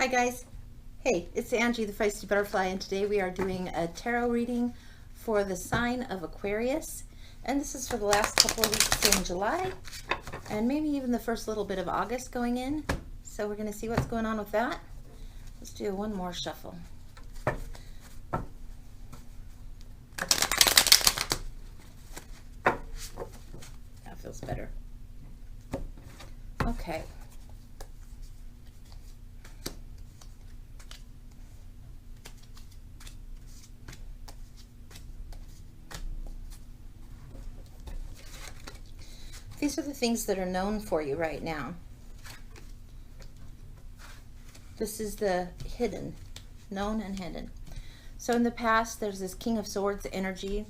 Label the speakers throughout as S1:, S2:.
S1: Hi guys. Hey, it's Angie the Feisty Butterfly, and today we are doing a tarot reading for the sign of Aquarius. And this is for the last couple of weeks in July and maybe even the first little bit of August going in. So we're going to see what's going on with that. Let's do one more shuffle. That feels better. Okay. These are the things that are known for you right now. This is the hidden, known and hidden. So in the past, there's this King of Swords energy.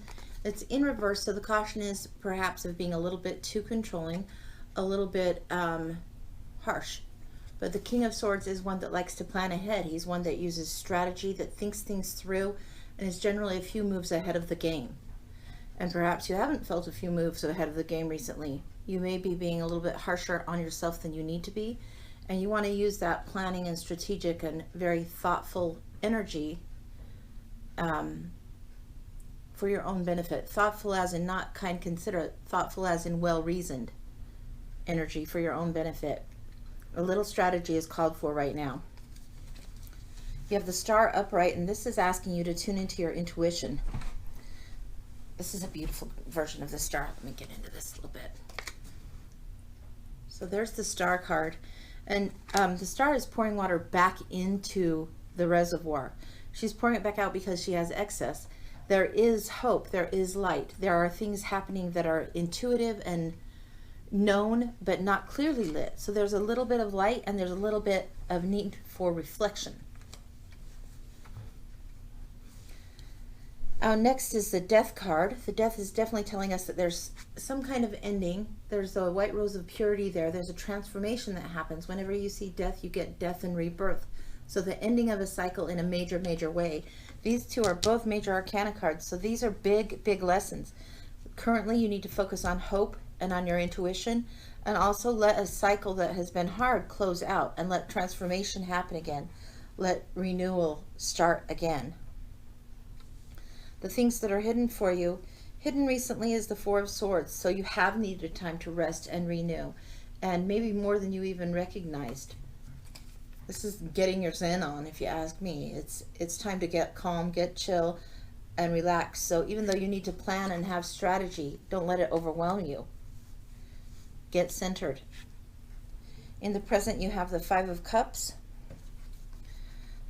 S1: It's in reverse, so the caution is perhaps of being a little bit too controlling, a little bit harsh. But the King of Swords is one that likes to plan ahead. He's one that uses strategy, that thinks things through, and is generally a few moves ahead of the game. And perhaps you haven't felt a few moves ahead of the game recently. You may be being a little bit harsher on yourself than you need to be, and you want to use that planning and strategic and very thoughtful energy for your own benefit. Thoughtful as in not kind, considerate. Thoughtful as in well-reasoned energy for your own benefit. A little strategy is called for right now. You have the star upright, and this is asking you to tune into your intuition. This is a beautiful version of the star. Let me get into this a little bit. So there's the star card, and the star is pouring water back into the reservoir. She's pouring it back out because she has excess. There is hope, there is light. There are things happening that are intuitive and known but not clearly lit. So there's a little bit of light and there's a little bit of need for reflection. Next is the death card. The death is definitely telling us that there's some kind of ending. There's a white rose of purity there. There's a transformation that happens. Whenever you see death, you get death and rebirth. So the ending of a cycle in a major, major way. These two are both major arcana cards. So these are big, big lessons. Currently, you need to focus on hope and on your intuition, and also let a cycle that has been hard close out and let transformation happen again. Let renewal start again. The things that are hidden for you, hidden recently is the Four of Swords. So you have needed time to rest and renew, and maybe more than you even recognized. This is getting your zen on, if you ask me. It's time to get calm, get chill, and relax. So even though you need to plan and have strategy, don't let it overwhelm you. Get centered. In the present, you have the Five of Cups.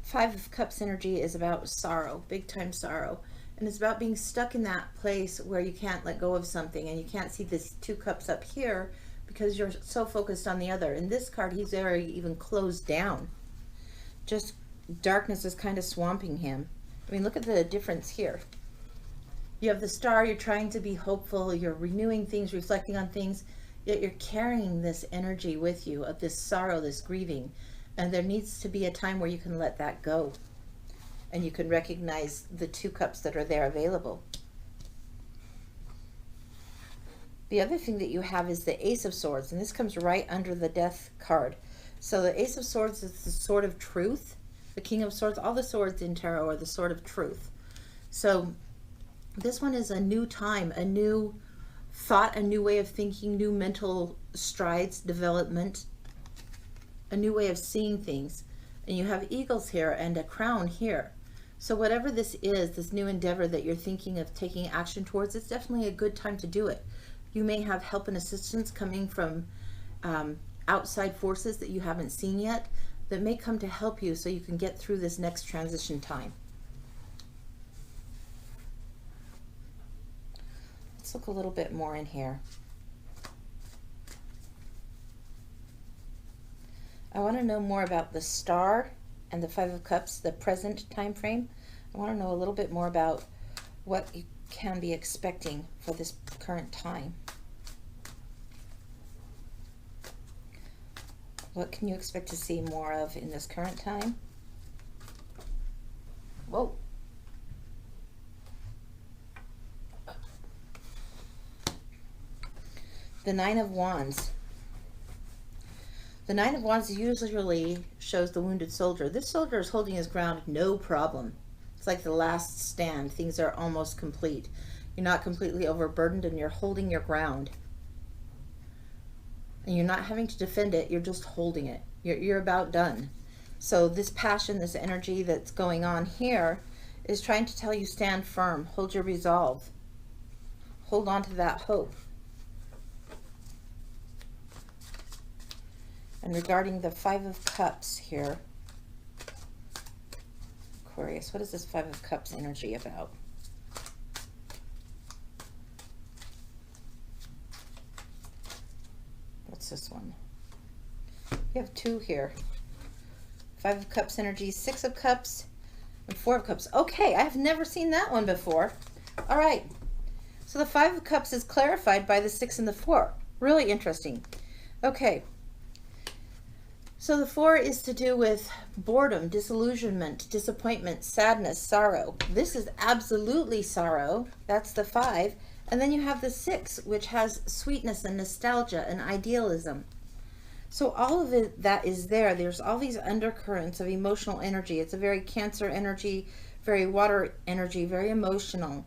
S1: Five of Cups energy is about sorrow, big time sorrow. And it's about being stuck in that place where you can't let go of something, and you can't see this two cups up here because you're so focused on the other. In this card, he's very even closed down. Just darkness is kind of swamping him. I mean, look at the difference here. You have the star, you're trying to be hopeful, you're renewing things, reflecting on things, yet you're carrying this energy with you of this sorrow, this grieving. And there needs to be a time where you can let that go. And you can recognize the two cups that are there available. The other thing that you have is the Ace of Swords, and this comes right under the Death card. So the Ace of Swords is the sword of truth. The King of Swords, all the swords in tarot are the sword of truth. So this one is a new time, a new thought, a new way of thinking, new mental strides, development, a new way of seeing things. And you have eagles here and a crown here. So whatever this is, this new endeavor that you're thinking of taking action towards, it's definitely a good time to do it. You may have help and assistance coming from outside forces that you haven't seen yet that may come to help you so you can get through this next transition time. Let's look a little bit more in here. I want to know more about the star and the Five of Cups, the present time frame. I want to know a little bit more about what you can be expecting for this current time. What can you expect to see more of in this current time? Whoa. The Nine of Wands. The Nine of Wands usually shows the wounded soldier. This soldier is holding his ground, no problem. It's like the last stand. Things are almost complete. You're not completely overburdened and you're holding your ground. And you're not having to defend it, you're just holding it. You're about done. So this passion, this energy that's going on here is trying to tell you stand firm, hold your resolve. Hold on to that hope. And regarding the Five of Cups here, Aquarius, what is this Five of Cups energy about? What's this one? You have two here. Five of Cups energy, Six of Cups, and Four of Cups. Okay, I've never seen that one before. All right. So the Five of Cups is clarified by the Six and the Four. Really interesting. Okay. So the Four is to do with boredom, disillusionment, disappointment, sadness, sorrow. This is absolutely sorrow. That's the Five. And then you have the Six, which has sweetness and nostalgia and idealism. So all of it that is there, there's all these undercurrents of emotional energy. It's a very Cancer energy, very water energy, very emotional.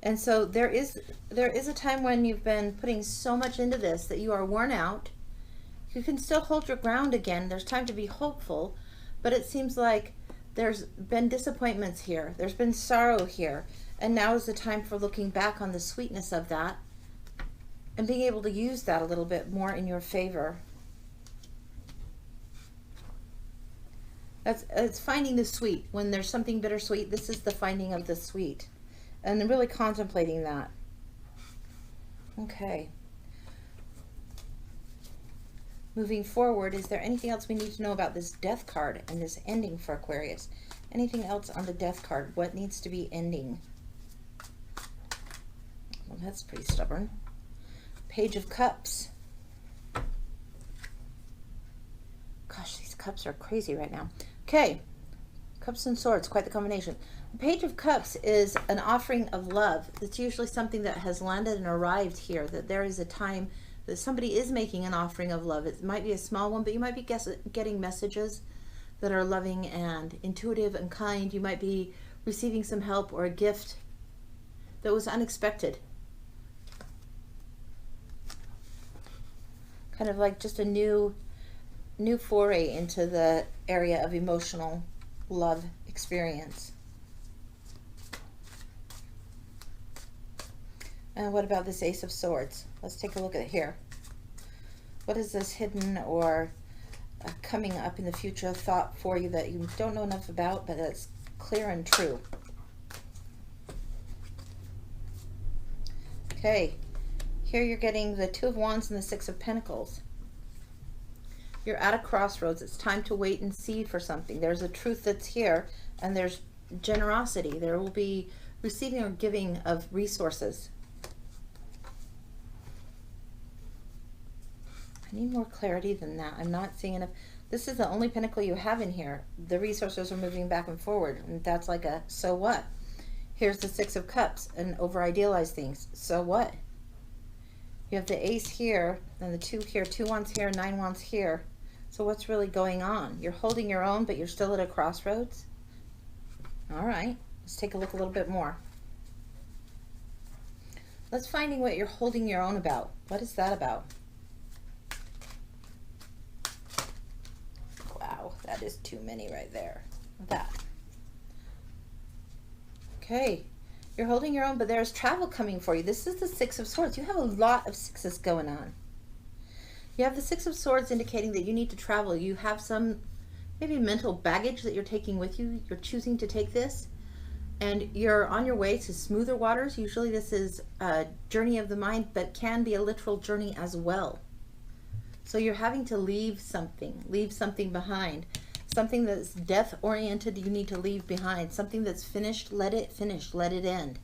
S1: And so there is a time when you've been putting so much into this that you are worn out. You can still hold your ground again. There's time to be hopeful, but it seems like there's been disappointments here. There's been sorrow here. And now is the time for looking back on the sweetness of that and being able to use that a little bit more in your favor. It's finding the sweet. When there's something bittersweet, this is the finding of the sweet. And then really contemplating that. Okay. Moving forward, is there anything else we need to know about this Death card and this ending for Aquarius? Anything else on the Death card? What needs to be ending? Well, that's pretty stubborn. Page of Cups. Gosh, these cups are crazy right now. Okay. Cups and Swords, quite the combination. The Page of Cups is an offering of love. It's usually something that has landed and arrived here, that there is a time that somebody is making an offering of love. It might be a small one, but you might be getting messages that are loving and intuitive and kind. You might be receiving some help or a gift that was unexpected. Kind of like just a new foray into the area of emotional love experience. And what about this Ace of Swords? Let's take a look at it here. What is this hidden or coming up in the future thought for you that you don't know enough about, but that's clear and true? Okay, here you're getting the Two of Wands and the Six of Pentacles. You're at a crossroads. It's time to wait and see for something. There's a truth that's here, and there's generosity. There will be receiving or giving of resources. I need more clarity than that. I'm not seeing enough. This is the only pentacle you have in here. The resources are moving back and forward, and that's like a so what? Here's the Six of Cups and over-idealize things. So what? You have the Ace here and the Two here, Two Wands here, Nine Wands here. So what's really going on? You're holding your own, but you're still at a crossroads? All right, let's take a look a little bit more. Let's finding what you're holding your own about. What is that about? Wow, that is too many right there. That. Okay, you're holding your own, but there's travel coming for you. This is the Six of Swords. You have a lot of sixes going on. You have the Six of Swords indicating that you need to travel. You have some maybe mental baggage that you're taking with you. You're choosing to take this, and you're on your way to smoother waters. Usually this is a journey of the mind, but can be a literal journey as well. So you're having to leave something behind. Something that's death-oriented you need to leave behind. Something that's finished, let it finish, let it end.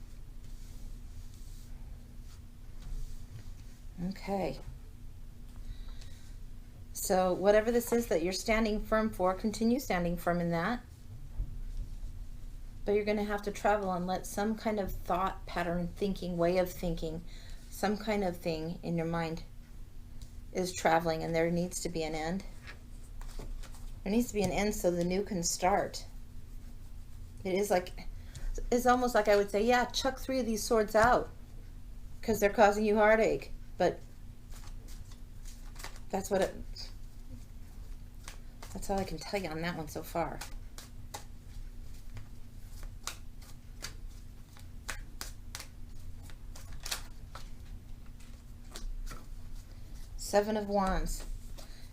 S1: Okay. So whatever this is that you're standing firm for, continue standing firm in that. But you're going to have to travel and let some kind of thought pattern, thinking, way of thinking, some kind of thing in your mind is traveling, and there needs to be an end. There needs to be an end so the new can start. It is like, it's almost like I would say, yeah, chuck 3 of these swords out because they're causing you heartache. But that's all I can tell you on that one so far. Seven of Wands.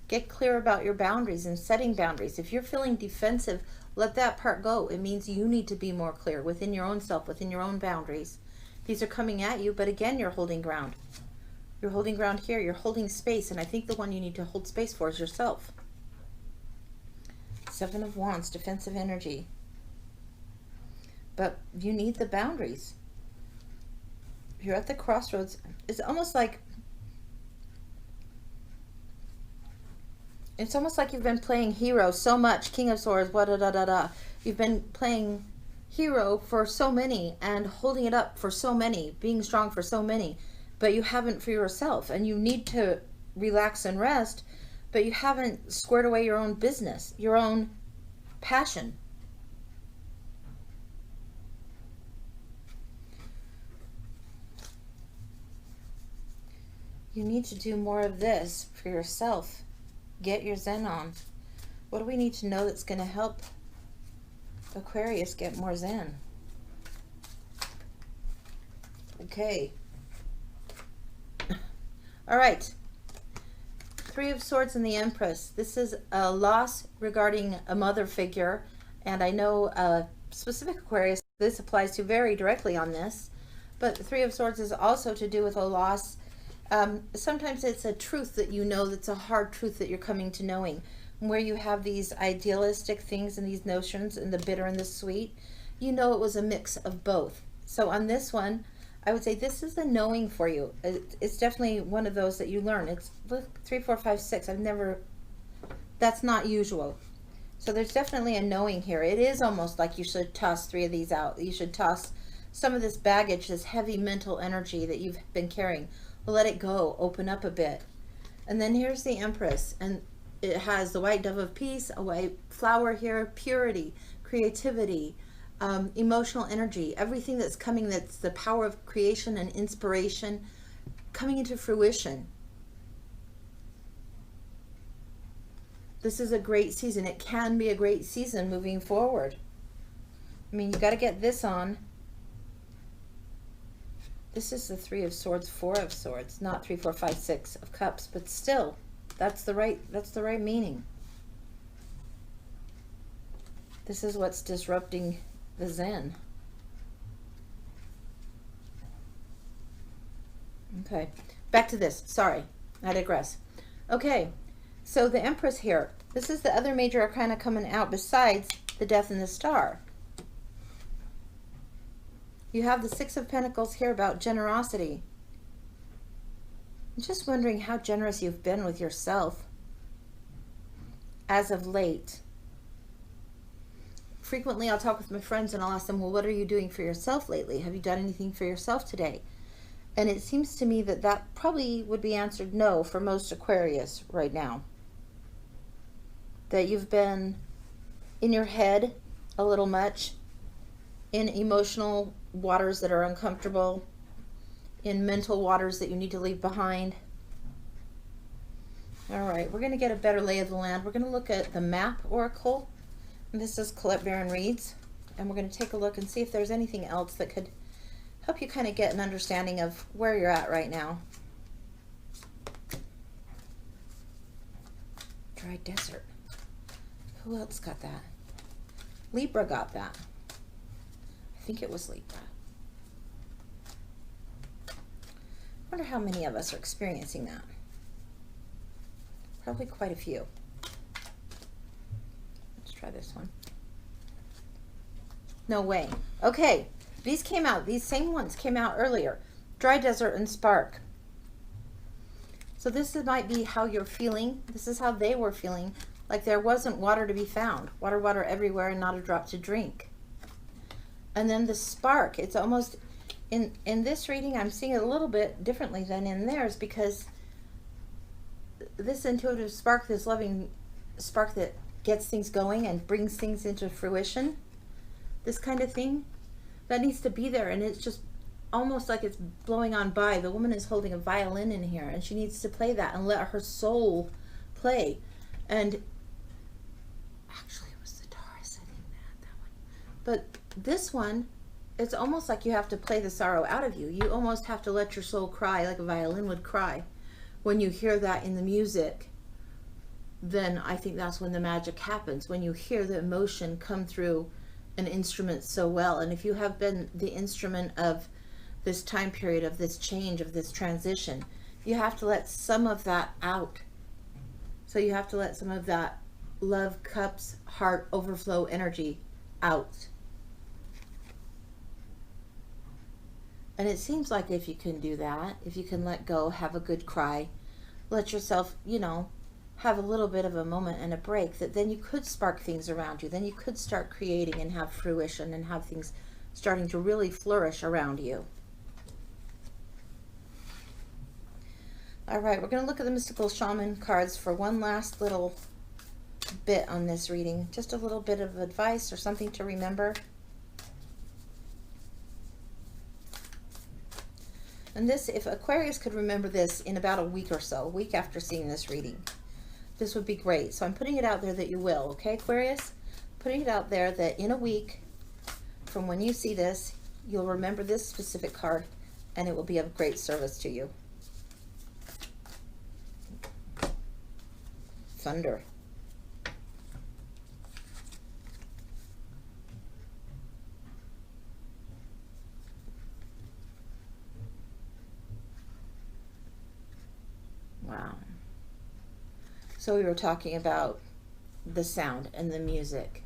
S1: Get clear about your boundaries and setting boundaries. If you're feeling defensive, let that part go. It means you need to be more clear within your own self, within your own boundaries. These are coming at you, but again, you're holding ground. You're holding ground here. You're holding space, and I think the one you need to hold space for is yourself. Seven of Wands, defensive energy. But you need the boundaries. You're at the crossroads. It's almost like you've been playing hero so much, King of Swords, da-da-da-da-da. You've been playing hero for so many and holding it up for so many, being strong for so many, but you haven't for yourself. And you need to relax and rest, but you haven't squared away your own business, your own passion. You need to do more of this for yourself. Get your Zen on. What do we need to know that's going to help Aquarius get more Zen? Okay. All right. 3 of Swords and the Empress. This is a loss regarding a mother figure. And I know specific Aquarius, this applies to very directly on this. But the 3 of Swords is also to do with a loss. Sometimes it's a truth that you know that's a hard truth that you're coming to knowing, where you have these idealistic things and these notions and the bitter and the sweet. You know it was a mix of both. So on this one, I would say this is a knowing for you. It's definitely one of those that you learn. It's 3, 4, 5, 6. That's not usual. So there's definitely a knowing here. It is almost like you should toss 3 of these out. You should toss some of this baggage, this heavy mental energy that you've been carrying. Let it go, open up a bit. And then here's the Empress, and it has the white dove of peace, a white flower here, purity, creativity, emotional energy, everything that's coming, that's the power of creation and inspiration coming into fruition. This is a great season. It can be a great season moving forward. I mean, you got to get this on. This is the 3 of Swords, 4 of Swords, not 3, 4, 5, 6 of Cups, but still, that's the right meaning. This is what's disrupting the Zen. Okay, back to this. Sorry, I digress. Okay, so the Empress here, this is the other major arcana coming out besides the Death and the Star. You have the 6 of Pentacles here about generosity. I'm just wondering how generous you've been with yourself as of late. Frequently, I'll talk with my friends and I'll ask them, well, what are you doing for yourself lately? Have you done anything for yourself today? And it seems to me that that probably would be answered no for most Aquarius right now. That you've been in your head a little much, in emotional waters that are uncomfortable, in mental waters that you need to leave behind. All right, we're going to get a better lay of the land. We're going to look at the map oracle. And this is Colette Baron Reads. And we're going to take a look and see if there's anything else that could help you kind of get an understanding of where you're at right now. Dry desert. Who else got that? Libra got that. I think it was Libra. I wonder how many of us are experiencing that. Probably quite a few. Let's try this one. No way. Okay, these came out. These same ones came out earlier. Dry desert and spark. So this might be how you're feeling. This is how they were feeling. Like there wasn't water to be found. Water, water everywhere and not a drop to drink. And then the spark, it's almost, in this reading, I'm seeing it a little bit differently than in theirs because this intuitive spark, this loving spark that gets things going and brings things into fruition, this kind of thing, that needs to be there. And it's just almost like it's blowing on by. The woman is holding a violin in here, and she needs to play that and let her soul play. And actually it was the Taurus, I think, that one. But this one, it's almost like you have to play the sorrow out of you. You almost have to let your soul cry like a violin would cry. When you hear that in the music, then I think that's when the magic happens. When you hear the emotion come through an instrument so well. And if you have been the instrument of this time period, of this change, of this transition, you have to let some of that out. So you have to let some of that love, cups, heart, overflow energy out. And it seems like if you can do that, if you can let go, have a good cry, let yourself, you know, have a little bit of a moment and a break, that then you could spark things around you. Then you could start creating and have fruition and have things starting to really flourish around you. All right, we're going to look at the Mystical Shaman cards for one last little bit on this reading. Just a little bit of advice or something to remember. And this, if Aquarius could remember this in about a week or so, a week after seeing this reading, this would be great. So I'm putting it out there that you will, okay, Aquarius? Putting it out there that in a week from when you see this, you'll remember this specific card and it will be of great service to you. Thunder. Wow. So we were talking about the sound and the music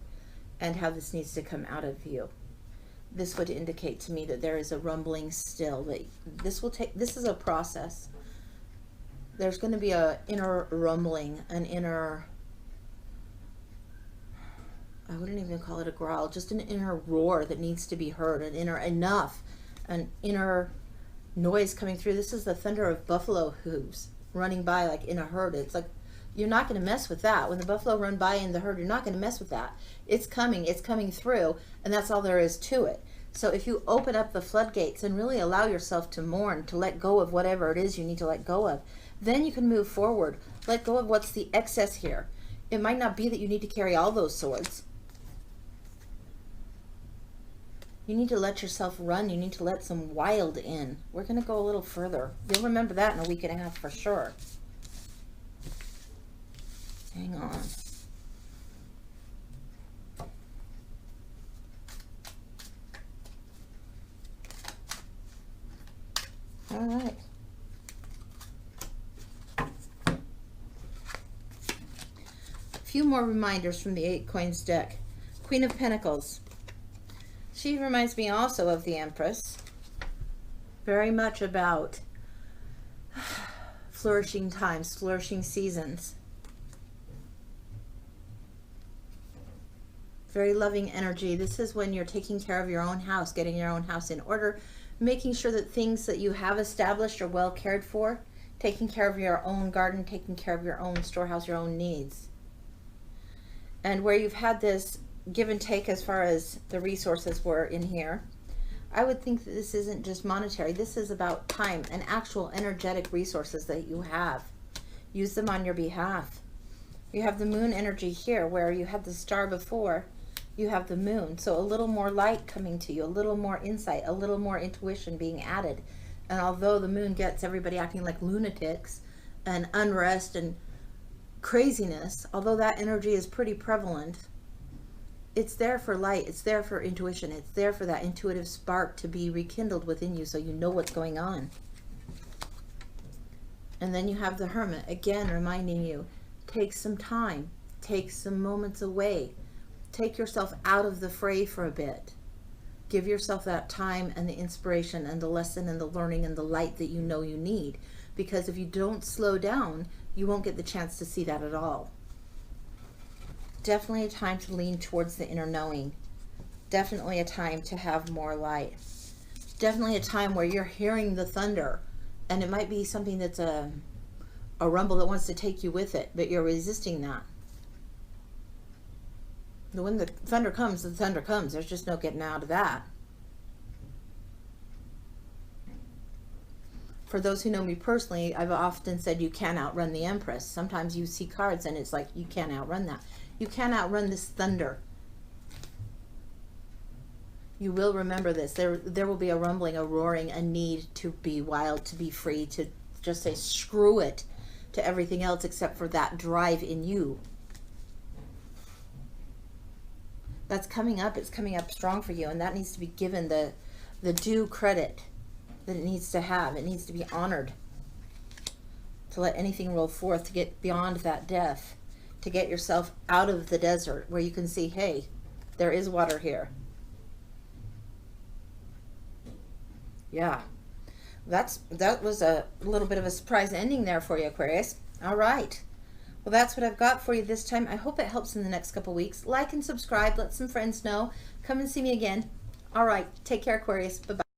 S1: and how this needs to come out of you. This would indicate to me that there is a rumbling still, that this will take, this is a process. There's going to be an inner rumbling, an inner, I wouldn't even call it a growl, just an inner roar that needs to be heard, an inner enough, an inner noise coming through. This is the thunder of buffalo hooves running by like in a herd. It's like, you're not going to mess with that. When the buffalo run by in the herd, you're not going to mess with that. It's coming through, and that's all there is to it. So if you open up the floodgates and really allow yourself to mourn, to let go of whatever it is you need to let go of, then you can move forward. Let go of what's the excess here. It might not be that you need to carry all those swords. You need to let yourself run. You need to let some wild in. We're going to go a little further. You'll remember that in a week and a half for sure. Hang on. All right. A few more reminders from the 8 coins deck. Queen of Pentacles. She reminds me also of the Empress. Very much about flourishing times, flourishing seasons. Very loving energy. This is when you're taking care of your own house, getting your own house in order, making sure that things that you have established are well cared for, taking care of your own garden, taking care of your own storehouse, your own needs. And where you've had this give and take as far as the resources were in here, I would think that this isn't just monetary. This is about time and actual energetic resources that you have. Use them on your behalf. You have the moon energy here, where you had the star before. You have the moon. So a little more light coming to you, a little more insight, a little more intuition being added. And although the moon gets everybody acting like lunatics and unrest and craziness, although that energy is pretty prevalent, it's there for light, it's there for intuition, it's there for that intuitive spark to be rekindled within you so you know what's going on. And then you have the Hermit, again reminding you, take some time, take some moments away, take yourself out of the fray for a bit. Give yourself that time and the inspiration and the lesson and the learning and the light that you know you need. Because if you don't slow down, you won't get the chance to see that at all. Definitely a time to lean towards the inner knowing. Definitely a time to have more light. Definitely a time where you're hearing the thunder. And it might be something that's a a rumble that wants to take you with it, but you're resisting that. When the thunder comes, the thunder comes. There's just no getting out of that. For those who know me personally, I've often said you can't outrun the Empress. Sometimes you see cards and it's like you can't outrun that. You can't outrun this thunder. You will remember this. There will be a rumbling, a roaring, a need to be wild, to be free, to just say screw it to everything else except for that drive in you. That's coming up. It's coming up strong for you, and that needs to be given the due credit that it needs to have. It needs to be honored. To let anything roll forth, to get beyond that death, to get yourself out of the desert where you can see, hey, there is water here. Yeah, that was a little bit of a surprise ending there for you, Aquarius. All right. Well, that's what I've got for you this time. I hope it helps in the next couple weeks. Like and subscribe. Let some friends know. Come and see me again. All right. Take care, Aquarius. Bye-bye.